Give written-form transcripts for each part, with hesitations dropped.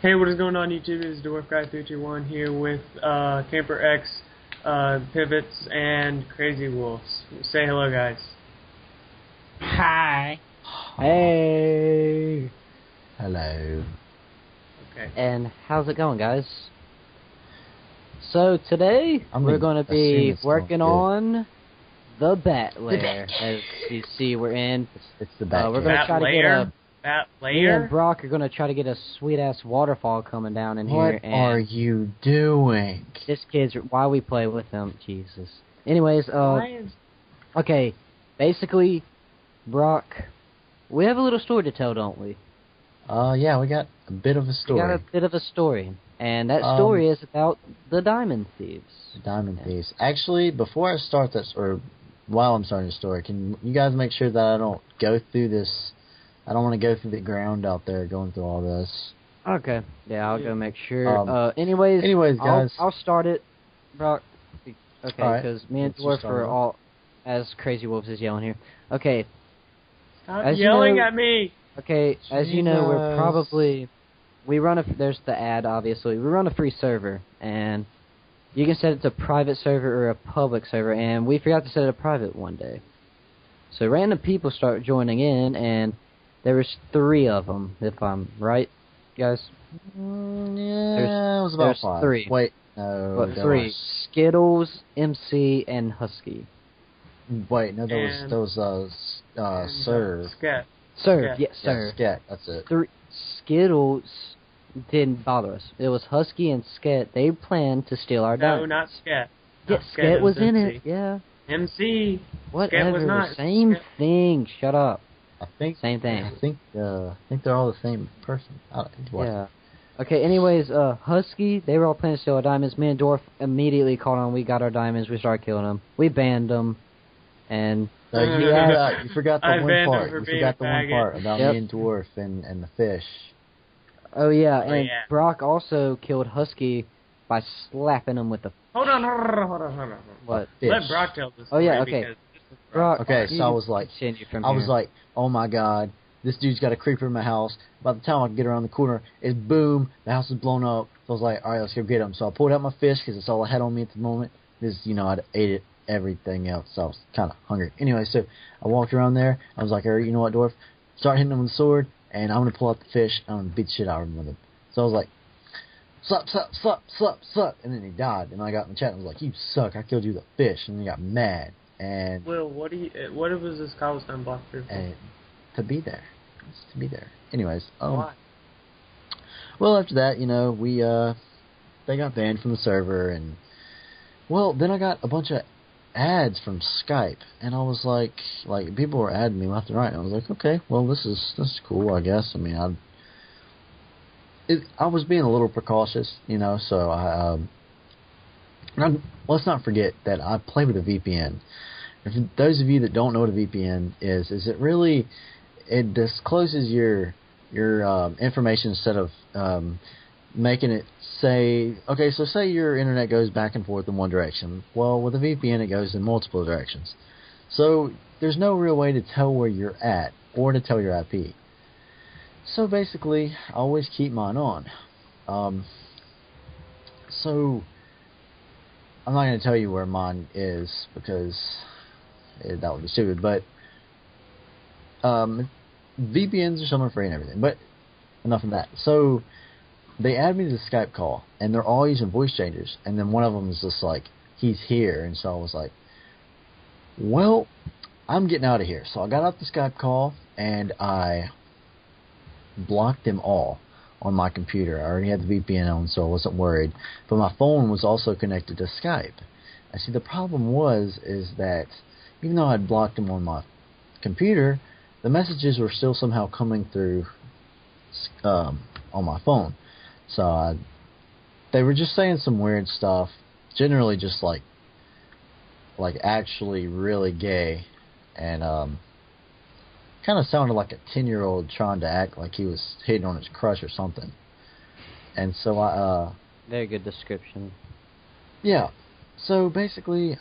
Hey, what is going on YouTube? This is DwarfGuy321 here with Camper X, Pivots, and Crazy Wolves. Say hello, guys. Hi. Hey. Hello. Okay. And how's it going, guys? So today we're going to be working on the Bat Lair. As you see, we're in. It's the Bat. We're going to try to get a Bat Lair. Me and Brock are going to try to get a sweet ass waterfall coming down in here. What are you doing? This kid's why we play with him. Jesus. Anyways, okay. Basically, Brock, we have a little story to tell, don't we? Yeah, we got a bit of a story. We got a bit of a story. And that story is about the Diamond Thieves. The Diamond Thieves. Actually, before I start this, or while I'm starting the story, can you guys make sure that I don't go through this? I don't want to go through the ground out there going through all this. Okay. Yeah, I'll go make sure. Anyways, guys. I'll start it, Brock. Okay, because me and Dwarf are all, as Crazy Wolves is yelling here. Okay. Stop yelling at me! Okay, as you know, we're probably... there's the ad, obviously. We run a free server, and you can set it to a private server or a public server, and we forgot to set it to private one day. So random people start joining in, and there was 3 of them, if I'm right, guys? Yeah, it was about 5. 3. Wait, no. What, 3? Skittles, MC, and Husky. Wait, no, there was Serve. Scat. Serve, yes, Serve. Scat, that's it. 3 Skittles didn't bother us. It was Husky and Scat. They planned to steal our diamonds. No, not Scat. Yeah, Scat was in it. Yeah. MC. Whatever. Scat was not. Same thing. Shut up. Same thing. I think they're all the same person. Yeah. Okay. Anyways, Husky. They were all planning to steal our diamonds. Me and Dwarf immediately caught on. We got our diamonds. We started killing them. We banned them. And you forgot the one part. You forgot the one part about me and Dwarf and the fish. Oh yeah, and Brock also killed Husky by slapping him with the. Hold on. What? Fish. Let Brock tell this. Oh yeah, okay. Brock. Okay, so I was like, oh my god, this dude's got a creeper in my house. By the time I get around the corner, it's boom, the house is blown up. So I was like, all right, let's go get him. So I pulled out my fish because it's all I had on me at the moment. I'd ate it. Everything else, so I was kind of hungry. Anyway, so I walked around there. I was like, all right, you know what, Dwarf? Start hitting him with the sword, and I'm going to pull out the fish. I'm going to beat the shit out of him with him. So I was like, sup, and then he died. And I got in the chat and was like, you suck, I killed you with a fish. And then he got mad. And Will, what was this cobblestone block for? To be there. Just to be there. Anyways. Why? Well, after that, they got banned from the server, and, well, then I got a bunch of ads from Skype, and I was like people were adding me left and right, and I was like, okay, well, this is cool, I guess. I mean, I was being a little precautious, so let's not forget that I play with a VPN. For those of you that don't know what a VPN is it discloses your information instead of making it say, okay, so say your internet goes back and forth in one direction. Well, with a VPN, it goes in multiple directions. So there's no real way to tell where you're at or to tell your IP. So basically, I always keep mine on. So I'm not going to tell you where mine is because that would be stupid. But VPNs are somewhere free and everything. But enough of that. So they add me to the Skype call, and they're all using voice changers. And then one of them is just like, he's here. And so I was like, well, I'm getting out of here. So I got off the Skype call, and I blocked them all on my computer. I already had the VPN on, so I wasn't worried. But my phone was also connected to Skype. And see, the problem is that even though I had blocked them on my computer, the messages were still somehow coming through on my phone. So they were just saying some weird stuff, generally just like actually really gay, and kind of sounded like a 10-year-old trying to act like he was hitting on his crush or something. And so very good description. Yeah. So basically,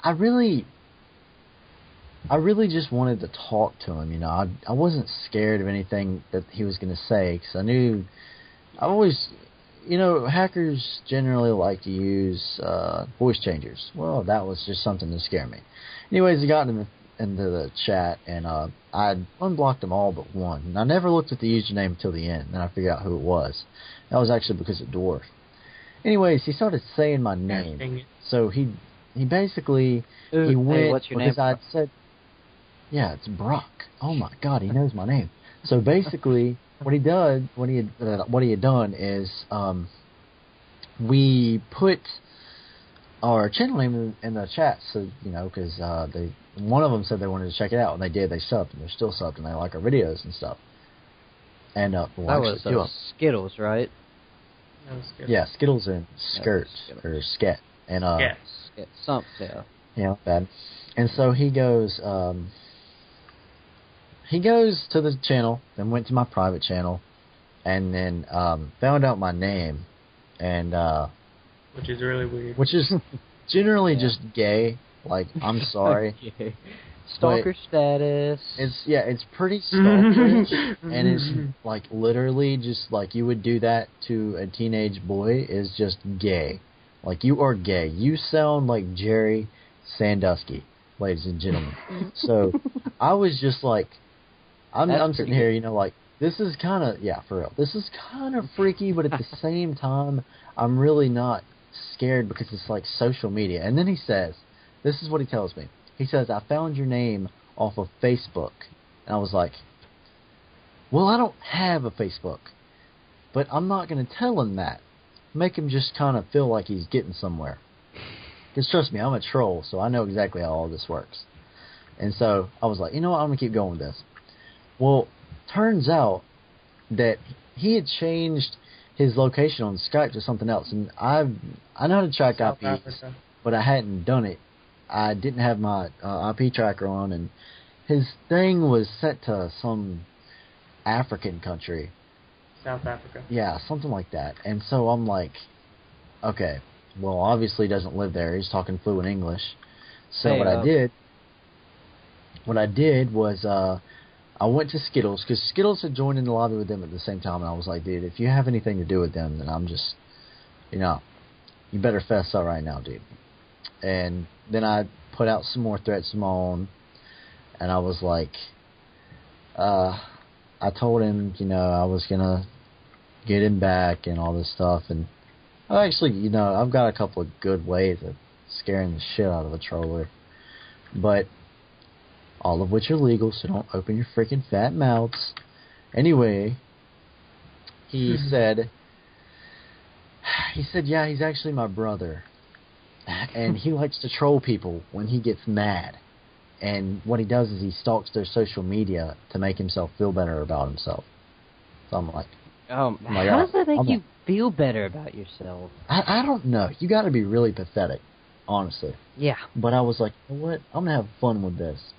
I really just wanted to talk to him. I wasn't scared of anything that he was going to say because I knew I always, hackers generally like to use voice changers. Well, that was just something to scare me. Anyways, he got into the chat, and I unblocked them all but one. And I never looked at the username until the end. Then I figured out who it was. That was actually because of Dwarf. Anyways, he started saying my name. So he basically he went what's your because name? I'd said, yeah, it's Brock. Oh my God, he knows my name. So basically, what he had done is we put our channel name in the chat, so because one of them said they wanted to check it out, and they did. They subbed, and they're still subbed, and they like our videos and stuff. And that was Skittles, right? Yeah, Skittles and Skirt or Sket and Something, yeah. Yeah, bad. And so he goes to the channel, then went to my private channel, and then found out my name, and which is really weird. Which is generally just gay. Like, I'm sorry. Stalker status. It's pretty stalkerish, and it's like literally just like you would do that to a teenage boy is just gay. Like, you are gay. You sound like Jerry Sandusky, ladies and gentlemen. So I was just like, I'm sitting here, like, this is kind of, for real. This is kind of freaky, but at the same time, I'm really not scared because it's like social media. And then he says, this is what he tells me. He says, I found your name off of Facebook. And I was like, well, I don't have a Facebook. But I'm not going to tell him that. Make him just kind of feel like he's getting somewhere. Because trust me, I'm a troll, so I know exactly how all this works. And so I was like, you know what, I'm going to keep going with this. Well, turns out that he had changed his location on Skype to something else. And I know how to track IPs, but I hadn't done it. I didn't have my IP tracker on, and his thing was set to some African country. South Africa. Yeah, something like that. And so I'm like, okay, well, obviously he doesn't live there. He's talking fluent English. So what I did was I went to Skittles, because Skittles had joined in the lobby with them at the same time, and I was like, dude, if you have anything to do with them, then I'm just, you better fess up right now, dude. And then I put out some more threats of my own, and I was like, I told him, I was going to get him back and all this stuff, and I actually, I've got a couple of good ways of scaring the shit out of a troller, but all of which are legal, so don't open your freaking fat mouths. Anyway, he said, yeah, he's actually my brother. And he likes to troll people when he gets mad. And what he does is he stalks their social media to make himself feel better about himself. So I'm like... how does that make you feel better about yourself? I don't know. You got to be really pathetic, honestly. Yeah. But I was like, you know what? I'm going to have fun with this.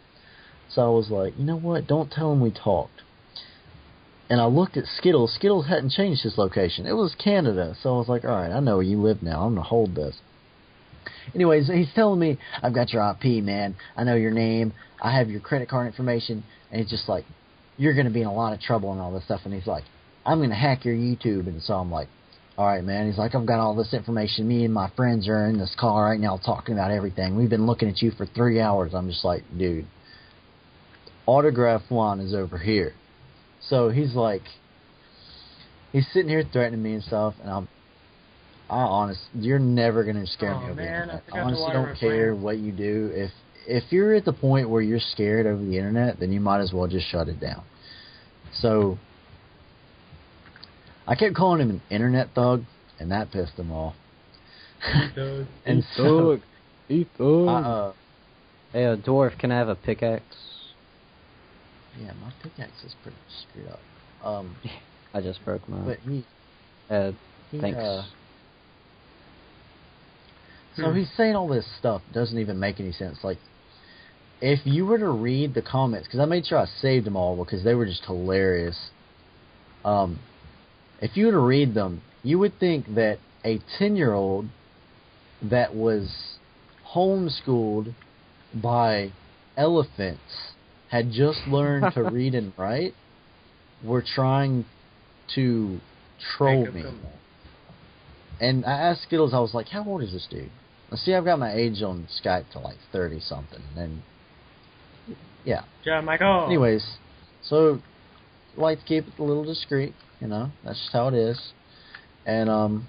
So I was like, you know what? Don't tell him we talked. And I looked at Skittles. Skittles hadn't changed his location. It was Canada. So I was like, all right, I know where you live now. I'm going to hold this. Anyways, he's telling me, I've got your IP, man. I know your name. I have your credit card information. And he's just like, you're going to be in a lot of trouble and all this stuff. And he's like, I'm going to hack your YouTube. And so I'm like, all right, man. He's like, I've got all this information. Me and my friends are in this call right now talking about everything. We've been looking at you for 3 hours. I'm just like, dude, autograph one is over here. So he's like, he's sitting here threatening me and stuff. And you're never going to scare me over the internet. I honestly don't care what you do. If you're at the point where you're scared over the internet, then you might as well just shut it down. So I kept calling him an internet thug, and that pissed him off. And so, Hey, Dwarf, can I have a pickaxe? Yeah, my pickaxe is pretty screwed up. I just broke mine. But he thanks. So he's saying all this stuff doesn't even make any sense. Like, if you were to read the comments, because I made sure I saved them all because they were just hilarious. If you were to read them, you would think that a 10-year-old that was homeschooled by elephants had just learned to read and write were trying to troll me. And I asked Skittles, I was like, how old is this dude? Now, see, I've got my age on Skype to like 30-something. And, yeah. John Michael. Anyways, so, like to keep it a little discreet, you know. That's just how it is. And,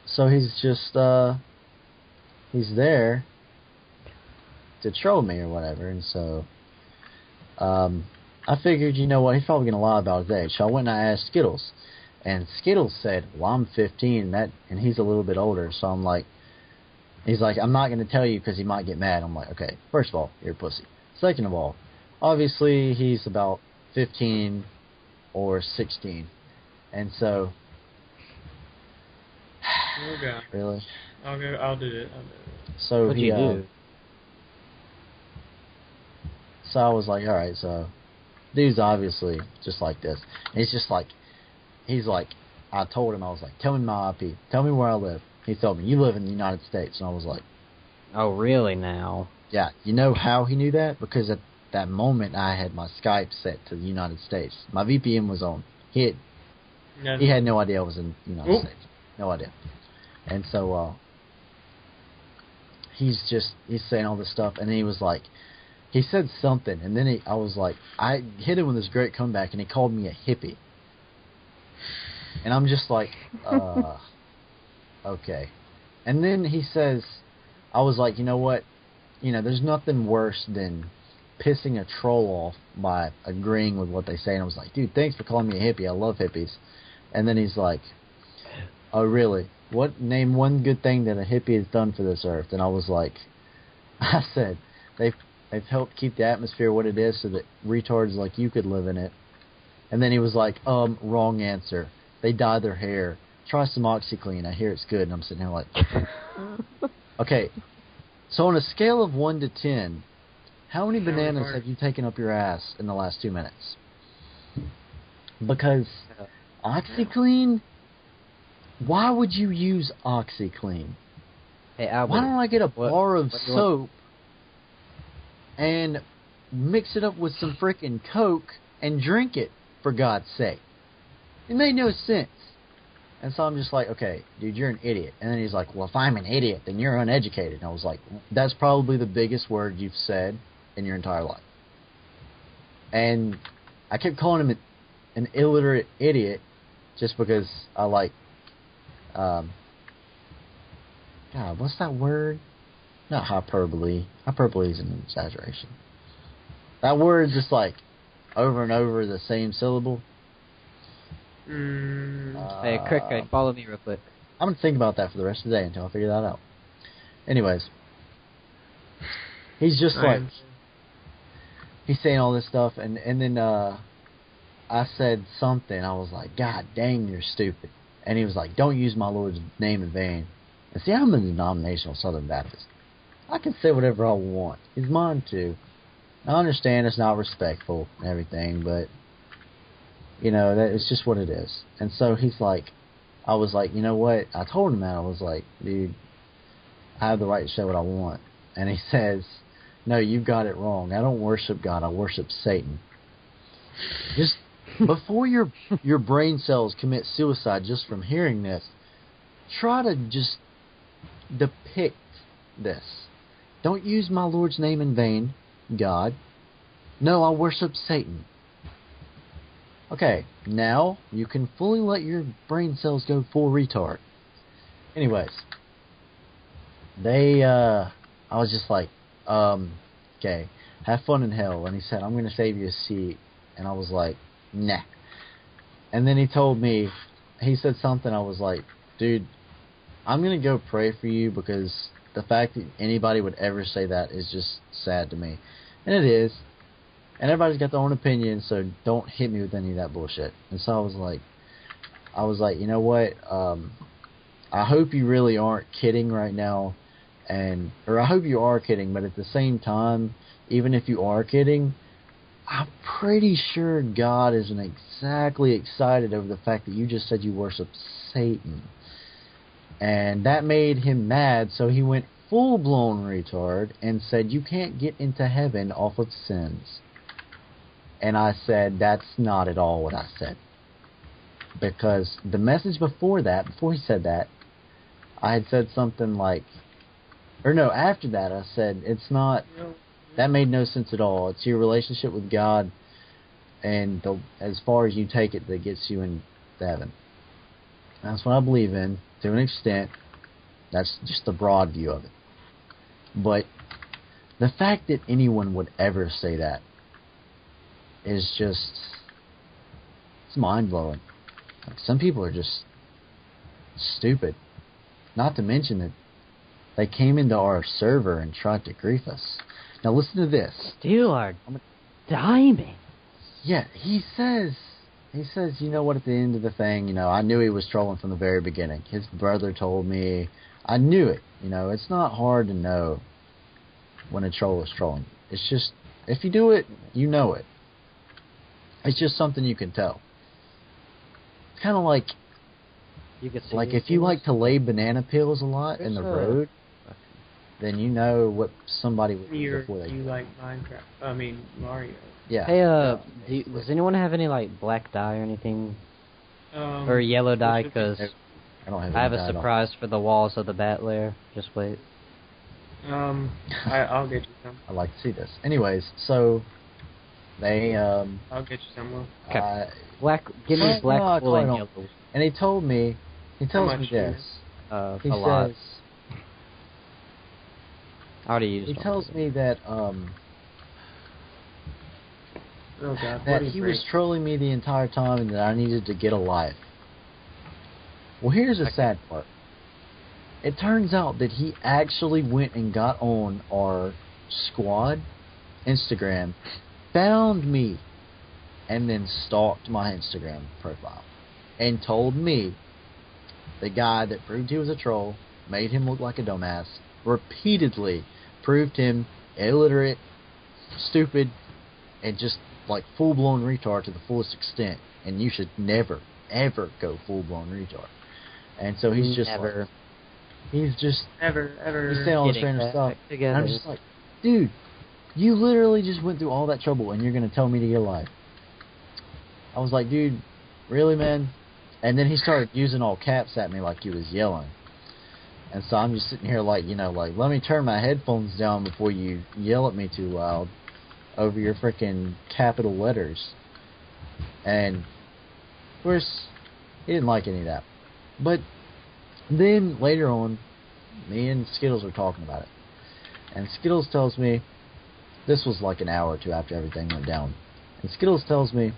so he's just, he's there to troll me or whatever. And so, I figured, you know what, he's probably going to lie about his age. So I went and I asked Skittles. And Skittles said, well, I'm 15, and he's a little bit older. So I'm like, he's like, I'm not going to tell you because he might get mad. I'm like, okay, first of all, you're a pussy. Second of all, obviously he's about 15 or 16. And so, okay. Really? I'll do it. So What'd you do? So I was like, all right, so dude's obviously just like this. And he's just like, I told him, I was like, tell me my IP. Tell me where I live. He told me, you live in the United States. And I was like, oh, really now? Yeah. You know how he knew that? Because at that moment, I had my Skype set to the United States. My VPN was on. He had no idea I was in the United States. No idea. And so he's saying all this stuff. And then he was like, he said something. And then I was like, I hit him with this great comeback. And he called me a hippie. And I'm just like, okay. And then he says, I was like, you know what? You know, there's nothing worse than pissing a troll off by agreeing with what they say. And I was like, dude, thanks for calling me a hippie. I love hippies. And then he's like, oh, really? Name one good thing that a hippie has done for this earth? And I was like, I said, they've helped keep the atmosphere what it is so that retards like you could live in it. And then he was like, wrong answer. They dye their hair. Try some OxyClean. I hear it's good. And I'm sitting here like, okay. So on a scale of 1 to 10, how many bananas have you taken up your ass in the last 2 minutes? Because OxyClean, why would you use OxyClean? Hey, Albert, why don't I get a bar of soap and mix it up with some frickin' Coke and drink it, for God's sake? It made no sense. And so I'm just like, okay, dude, you're an idiot. And then he's like, well, if I'm an idiot, then you're uneducated. And I was like, that's probably the biggest word you've said in your entire life. And I kept calling him an illiterate idiot just because I like, God, what's that word? Not hyperbole. Hyperbole is an exaggeration. That word is just like over and over the same syllable. Hey, Crick, follow me real quick. I'm going to think about that for the rest of the day until I figure that out. Anyways, he's just like, he's saying all this stuff, and then I said something. I was like, God dang, you're stupid. And he was like, don't use my Lord's name in vain. And see, I'm a denominational Southern Baptist. I can say whatever I want. He's mine too. I understand it's not respectful and everything, but you know, that it's just what it is. And so he's like, I was like, you know what? I told him that. I was like, dude, I have the right to say what I want. And he says, no, you've got it wrong. I don't worship God. I worship Satan. Just before your brain cells commit suicide just from hearing this, try to just depict this. Don't use my Lord's name in vain, God. No, I worship Satan. Okay, now you can fully let your brain cells go full retard. Anyways, I was just like, okay, have fun in hell. And he said, I'm going to save you a seat. And I was like, nah. And then he told me, he said something, I was like, dude, I'm going to go pray for you because the fact that anybody would ever say that is just sad to me. And it is. And everybody's got their own opinion, so don't hit me with any of that bullshit. And so I was like, you know what? I hope you really aren't kidding right now, or I hope you are kidding. But at the same time, even if you are kidding, I'm pretty sure God isn't exactly excited over the fact that you just said you worship Satan. And that made him mad, so he went full-blown retard and said, you can't get into heaven off of sins. And I said, that's not at all what I said. Because the message before he said that, I had said something like, or no, after that I said, it's not, that made no sense at all. It's your relationship with God, and as far as you take it, that gets you into heaven. That's what I believe in, to an extent. That's just the broad view of it. But the fact that anyone would ever say that is just, it's mind-blowing. Like, some people are just stupid. Not to mention that they came into our server and tried to grief us. Now listen to this. Steal our diamond. Yeah, he says, you know what, at the end of the thing, I knew he was trolling from the very beginning. His brother told me. I knew it. It's not hard to know when a troll is trolling. It's just, if you do it, you know it. It's just something you can tell. It's kind of like, You could see if you like to lay banana peels a lot in the road, then you know what somebody would do before they You like Minecraft. I mean, Mario. Yeah. Hey, does anyone have any, black dye or anything? Or yellow dye? Because I have a surprise for the walls of the bat lair. Just wait. I'll get you some. I'd like to see this. Anyways, so they I'll get you some. Will. Okay. Give me black wool and yellow. And he tells me this. He a lot. says, I already used he tells me that Oh God, that he was trolling me the entire time and that I needed to get a life. Well, here's the sad part. It turns out that he actually went and got on our squad Instagram, found me, and then stalked my Instagram profile, and told me the guy that proved he was a troll, made him look like a dumbass, repeatedly proved him illiterate, stupid, and just full-blown retard to the fullest extent, and you should never, ever go full-blown retard. And so he's just ever, he's saying all this random stuff. Together. And I'm just like, dude, you literally just went through all that trouble and you're going to tell me to get a life. I was like, dude, really, man? And then he started using all caps at me like he was yelling. And so I'm just sitting here let me turn my headphones down before you yell at me too loud over your freaking capital letters. And, of course, he didn't like any of that. But then, later on, me and Skittles were talking about it. And Skittles tells me, this was an hour or two after everything went down. And Skittles tells me,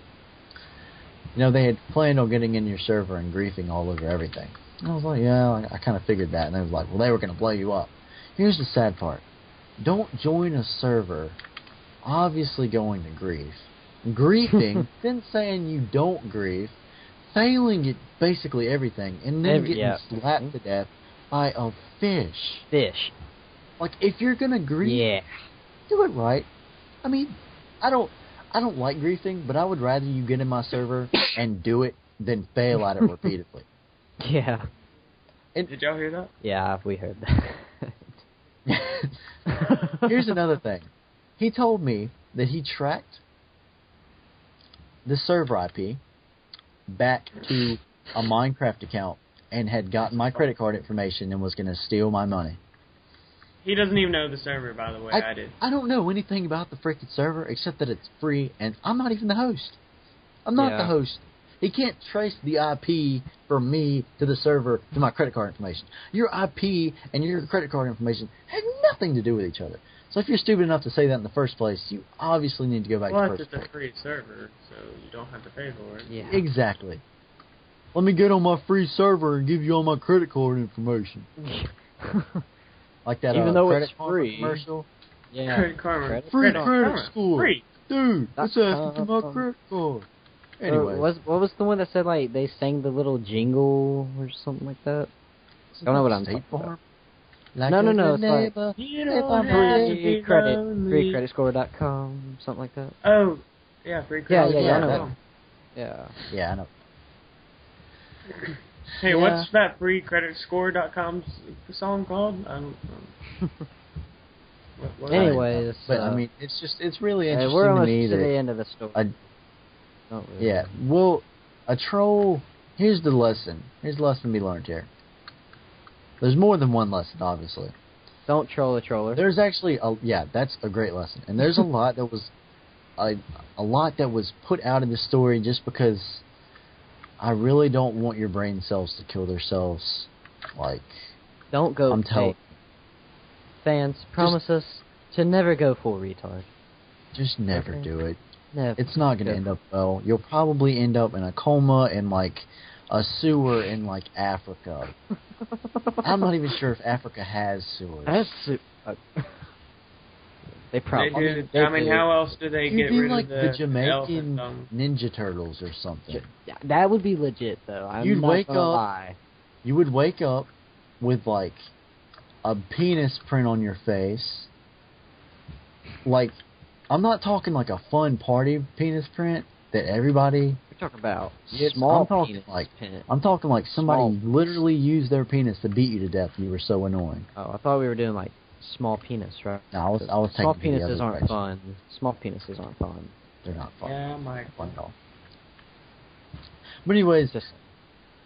they had planned on getting in your server and griefing all over everything. And I was like, yeah, I kind of figured that. And they was like, well, they were going to blow you up. Here's the sad part. Don't join a server obviously going to grief. Griefing, then saying you don't grief, failing at basically everything, and then getting slapped to death by a fish. If you're going to grief, do it right. I mean, I don't like griefing, but I would rather you get in my server and do it than fail at it repeatedly. Yeah. Did y'all hear that? Yeah, we heard that. Here's another thing. He told me that he tracked the server IP back to a Minecraft account and had gotten my credit card information and was going to steal my money. He doesn't even know the server, by the way. I did. I don't know anything about the freaking server except that it's free, and I'm not even the host. I'm not the host. He can't trace the IP from me to the server to my credit card information. Your IP and your credit card information have nothing to do with each other. So if you're stupid enough to say that in the first place, you obviously need to go back to first place. It's a free server, so you don't have to pay for it. Yeah. Exactly. Let me get on my free server and give you all my credit card information. Like that even though credit it's free commercial. Yeah. Credit Karma. Free credit score. Free. Dude, it's asking for my credit card. Anyway. What was the one that said they sang the little jingle or something like that? I don't know what I'm talking about. Like no, it's neighbor, you don't have to be lonely. freecreditscore.com, something like that. Oh, yeah, free credit. Yeah, I know. Yeah. Yeah, I know. Hey, Yeah. what's that freecreditscore.com song called? I don't know. What Anyways, But I mean, it's really interesting we're to almost me to that the end of the story. Don't really yeah, know. well, a troll. Here's the lesson. Here's the lesson to be learned here. There's more than one lesson, obviously. Don't troll a troller. There's actually that's a great lesson, and there's a lot that was a lot that was put out in the story just because I really don't want your brain cells to kill themselves. Like, Don't go. I'm telling. Hey, fans, promise us to never go full retard. Just never Okay. do it. Never. It's not going to end up well. You'll probably end up in a coma in like a sewer in like Africa. I'm not even sure if Africa has sewers. They probably. They do. I mean, how else do they You'd get be rid like of the the Jamaican elephant dung? Ninja Turtles or something. That would be legit, though. I'm You'd not wake gonna up- lie. You would wake up with like a penis print on your face. Like, I'm not talking like a fun party penis print that everybody. We're talking about It's- small I'm talking penis like- pin. I'm talking like somebody Small. literally used their penis to beat you to death. You were so annoying. Oh, I thought we were doing like small penis, right? No, I was Small taking it the penises other aren't direction. fun. Small penises aren't fun. They're not fun. Yeah, Mike. Fun at all. But anyways, Just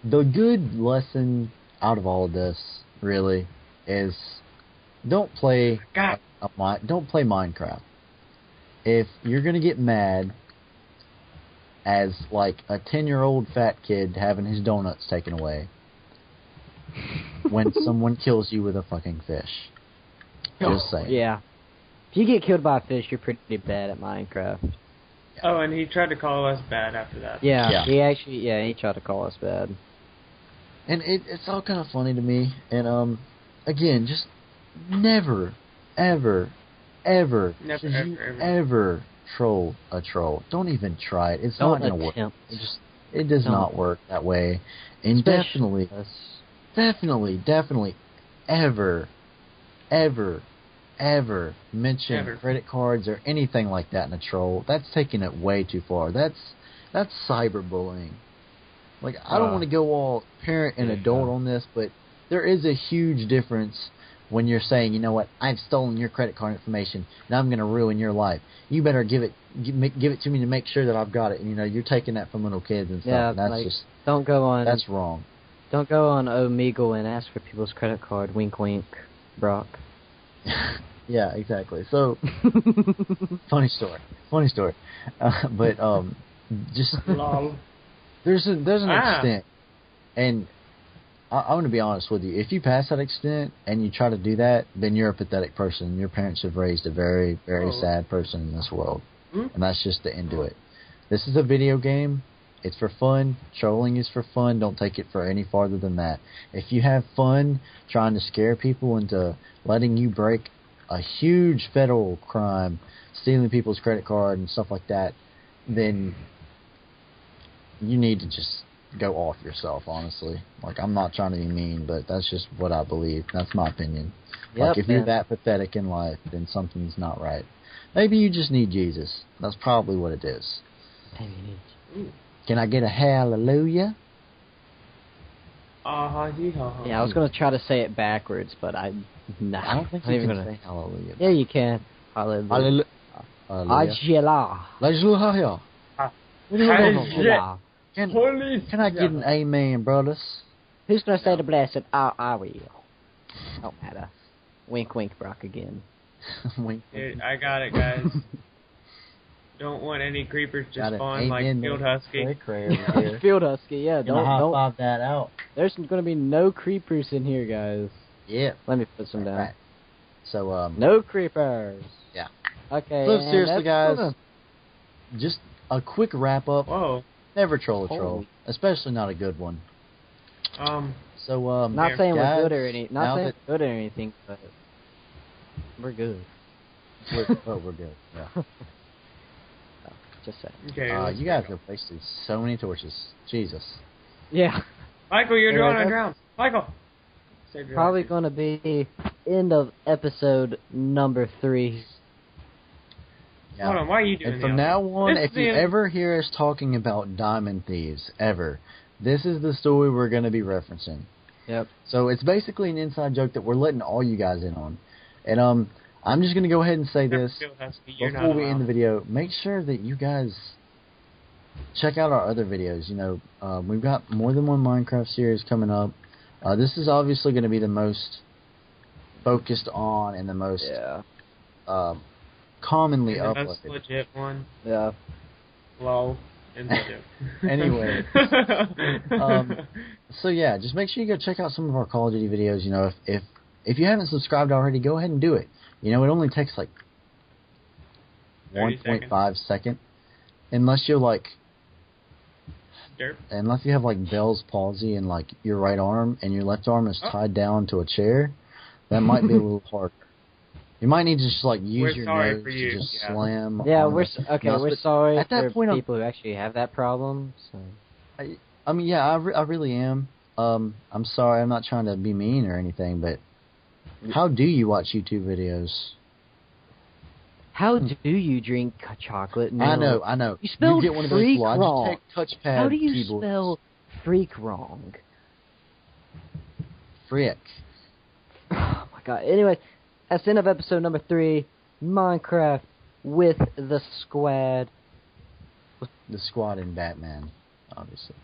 the good lesson out of all of this really is don't play God. don't play Minecraft. If you're gonna get mad as like a 10-year-old fat kid having his donuts taken away when someone kills you with a fucking fish. Just saying. yeah. If you get killed by a fish, you're pretty bad at Minecraft. Oh, and he tried to call us bad after that. Yeah. He tried to call us bad. And it's all kind of funny to me. And again, just never, ever, ever, Never, should you ever, ever. ever troll a troll. Don't even try it. It's Don't not going to work. attempt. It does Don't. not work that way. And Especially us. definitely, ever mention Ever. credit cards or anything like that in a troll. That's taking it way too far. That's cyberbullying. Like, I don't want to go all parent and adult on this, but there is a huge difference when you're saying, you know what, I've stolen your credit card information, now I'm going to ruin your life. You better give it to me to make sure that I've got it. And, you know, you're taking that from little kids and stuff. Yeah, and that's like, just Don't go on. that's wrong. Don't go on Omegle and ask for people's credit card. Wink, wink, Brock. Yeah, exactly. So funny story. But just Lol. there's an Ah. extent, and I'm going to be honest with you. If you pass that extent and you try to do that, then you're a pathetic person. Your parents have raised a very, very sad person in this world, and that's just the end of it. This is a video game. It's for fun. Trolling is for fun. Don't take it for any farther than that. If you have fun trying to scare people into letting you break a huge federal crime, stealing people's credit card and stuff like that, then you need to just go off yourself, honestly. Like, I'm not trying to be mean, but that's just what I believe. That's my opinion. Like, if you're that pathetic in life, then something's not right. Maybe you just need Jesus. That's probably what it is. Can I get a hallelujah? Yeah, I was gonna try to say it backwards, but I don't think I'm you even can gonna say hallelujah. Yeah, you can. Hallelujah. Hallelujah. Ajela. Hallelujah. Holy Can I get an amen, brothers? Who's gonna say the blessed? I will. Don't matter. Wink, wink, Brock again. Wink. Dude, I got it, guys. Don't want any creepers to Got it. spawn like Amen, Field man. Husky. Quick prayer over here. Field Husky, yeah. Gonna high Don't. five that out. There's gonna be no creepers in here, guys. Yeah. Let me put some down. Right. So No creepers. Yeah. Okay. So and seriously, that's guys, gonna- just a quick wrap up. Whoa. Never troll a troll, Holy. especially not a good one. So Not saying guys, we're good or anything. now Not saying that we're good or anything, but we're good. we're good. Yeah. Just saying. Okay. You guys have wasted so many torches. Jesus. Yeah. Michael, you're Yeah, drawing on that's- ground. Michael. Save your Probably life. going to be end of episode number 3. Yeah. Hold on, why are you doing And the from outro? now on, This if is you the- ever hear us talking about diamond thieves, ever, This is the story we're going to be referencing. Yep. So it's basically an inside joke that we're letting all you guys in on. And I'm just going to go ahead and say this before we end the video. Make sure that you guys check out our other videos. You know, we've got more than one Minecraft series coming up. This is obviously going to be the most focused on and the most commonly uploaded. The most legit one. Yeah. Lol. Anyway, so yeah, just make sure you go check out some of our Call of Duty videos. You know, if you haven't subscribed already, go ahead and do it. You know, it only takes like 1.5 seconds, unless you're like, unless you have like Bell's palsy and like your right arm and your left arm is tied down to a chair, that might be a little harder. You might need to just like use your nose to just slam. Yeah, we're sorry at that point, people who actually have that problem. So. I mean, yeah, I really am. I'm sorry. I'm not trying to be mean or anything, but how do you watch YouTube videos? How do you drink chocolate milk? I know. You spelled get one of those freak Logitech wrong. touchpad How do you keyboards. spell freak wrong? Frick. Oh my god. Anyway, that's the end of episode number 3, Minecraft with the Squad. The Squad and Batman, obviously.